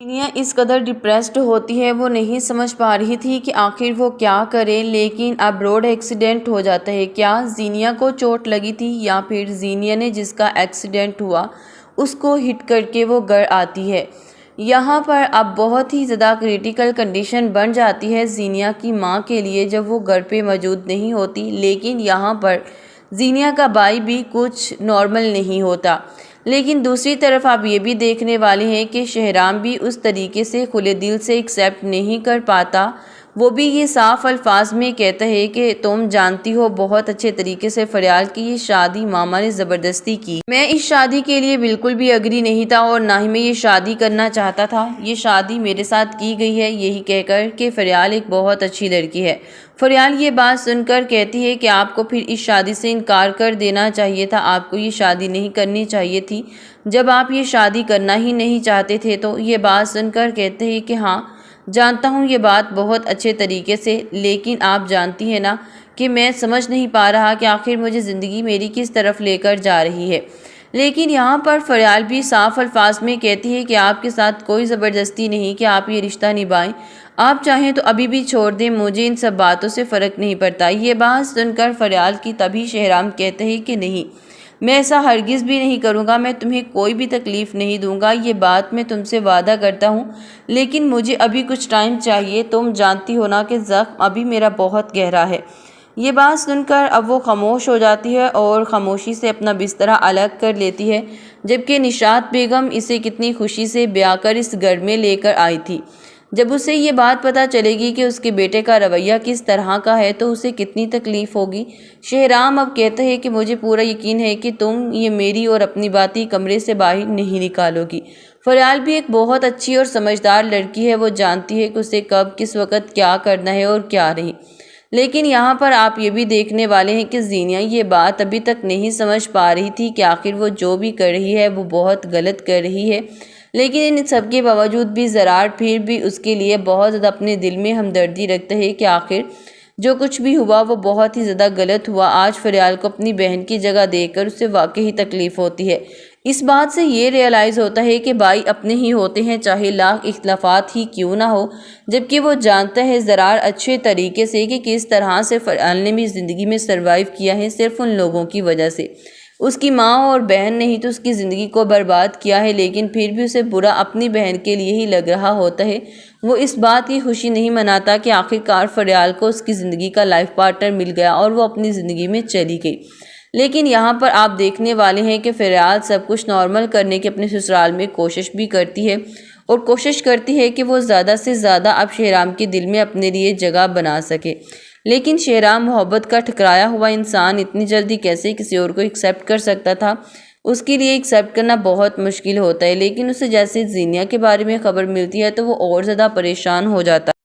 زینیا اس قدر ڈپریسڈ ہوتی ہے، وہ نہیں سمجھ پا رہی تھی کہ آخر وہ کیا کرے، لیکن اب روڈ ایکسیڈنٹ ہو جاتا ہے۔ کیا زینیا کو چوٹ لگی تھی یا پھر زینیا نے جس کا ایکسیڈنٹ ہوا اس کو ہٹ کر کے وہ گھر آتی ہے؟ یہاں پر اب بہت ہی زیادہ کریٹیکل کنڈیشن بن جاتی ہے زینیا کی ماں کے لیے جب وہ گھر پہ موجود نہیں ہوتی، لیکن یہاں پر زینیا کا بھائی بھی کچھ نارمل نہیں ہوتا۔ لیکن دوسری طرف آپ یہ بھی دیکھنے والے ہیں کہ شہرام بھی اس طریقے سے کھلے دل سے ایکسیپٹ نہیں کر پاتا، وہ بھی یہ صاف الفاظ میں کہتا ہے کہ تم جانتی ہو بہت اچھے طریقے سے فریال کی یہ شادی ماما نے زبردستی کی، میں اس شادی کے لیے بالکل بھی اگری نہیں تھا اور نہ ہی میں یہ شادی کرنا چاہتا تھا، یہ شادی میرے ساتھ کی گئی ہے، یہی کہہ کر کہ فریال ایک بہت اچھی لڑکی ہے۔ فریال یہ بات سن کر کہتی ہے کہ آپ کو پھر اس شادی سے انکار کر دینا چاہیے تھا، آپ کو یہ شادی نہیں کرنی چاہیے تھی جب آپ یہ شادی کرنا ہی نہیں چاہتے تھے۔ تو یہ بات سن کر کہتے ہیں کہ ہاں جانتا ہوں یہ بات بہت اچھے طریقے سے، لیکن آپ جانتی ہیں نا کہ میں سمجھ نہیں پا رہا کہ آخر مجھے زندگی میری کس طرف لے کر جا رہی ہے۔ لیکن یہاں پر فریال بھی صاف الفاظ میں کہتی ہے کہ آپ کے ساتھ کوئی زبردستی نہیں کہ آپ یہ رشتہ نبھائیں، آپ چاہیں تو ابھی بھی چھوڑ دیں، مجھے ان سب باتوں سے فرق نہیں پڑتا۔ یہ بات سن کر فریال کی تبھی شہرام کہتے ہیں کہ نہیں، میں ایسا ہرگز بھی نہیں کروں گا، میں تمہیں کوئی بھی تکلیف نہیں دوں گا، یہ بات میں تم سے وعدہ کرتا ہوں، لیکن مجھے ابھی کچھ ٹائم چاہیے، تم جانتی ہو نا کہ زخم ابھی میرا بہت گہرا ہے۔ یہ بات سن کر اب وہ خاموش ہو جاتی ہے اور خاموشی سے اپنا بستر الگ کر لیتی ہے، جبکہ نشاط بیگم اسے کتنی خوشی سے بیاہ کر اس گھر میں لے کر آئی تھی۔ جب اسے یہ بات پتہ چلے گی کہ اس کے بیٹے کا رویہ کس طرح کا ہے تو اسے کتنی تکلیف ہوگی۔ شہرام اب کہتا ہے کہ مجھے پورا یقین ہے کہ تم یہ میری اور اپنی باتیں کمرے سے باہر نہیں نکالو گی۔ فریال بھی ایک بہت اچھی اور سمجھدار لڑکی ہے، وہ جانتی ہے کہ اسے کب کس وقت کیا کرنا ہے اور کیا نہیں۔ لیکن یہاں پر آپ یہ بھی دیکھنے والے ہیں کہ زینیا یہ بات ابھی تک نہیں سمجھ پا رہی تھی کہ آخر وہ جو بھی کر رہی ہے وہ بہت غلط کر رہی ہے، لیکن ان سب کے باوجود بھی زرار پھر بھی اس کے لیے بہت زیادہ اپنے دل میں ہمدردی رکھتا ہے کہ آخر جو کچھ بھی ہوا وہ بہت ہی زیادہ غلط ہوا۔ آج فریال کو اپنی بہن کی جگہ دیکھ کر اسے واقعی تکلیف ہوتی ہے، اس بات سے یہ ریئلائز ہوتا ہے کہ بھائی اپنے ہی ہوتے ہیں چاہے لاکھ اختلافات ہی کیوں نہ ہو، جبکہ وہ جانتا ہے زرار اچھے طریقے سے کہ کس طرح سے فریال نے بھی زندگی میں سروائیو کیا ہے صرف ان لوگوں کی وجہ سے، اس کی ماں اور بہن نے ہی تو اس کی زندگی کو برباد کیا ہے، لیکن پھر بھی اسے برا اپنی بہن کے لیے ہی لگ رہا ہوتا ہے۔ وہ اس بات کی خوشی نہیں مناتا کہ آخرکار فریال کو اس کی زندگی کا لائف پارٹنر مل گیا اور وہ اپنی زندگی میں چلی گئی۔ لیکن یہاں پر آپ دیکھنے والے ہیں کہ فریال سب کچھ نارمل کرنے کی اپنے سسرال میں کوشش بھی کرتی ہے اور کوشش کرتی ہے کہ وہ زیادہ سے زیادہ اب شہرام کے دل میں اپنے لیے جگہ بنا سکے، لیکن شہرام محبت کا ٹھکرایا ہوا انسان اتنی جلدی کیسے کسی اور کو ایکسیپٹ کر سکتا تھا؟ اس کے لیے ایکسیپٹ کرنا بہت مشکل ہوتا ہے، لیکن اسے جیسے زینیا کے بارے میں خبر ملتی ہے تو وہ اور زیادہ پریشان ہو جاتا ہے۔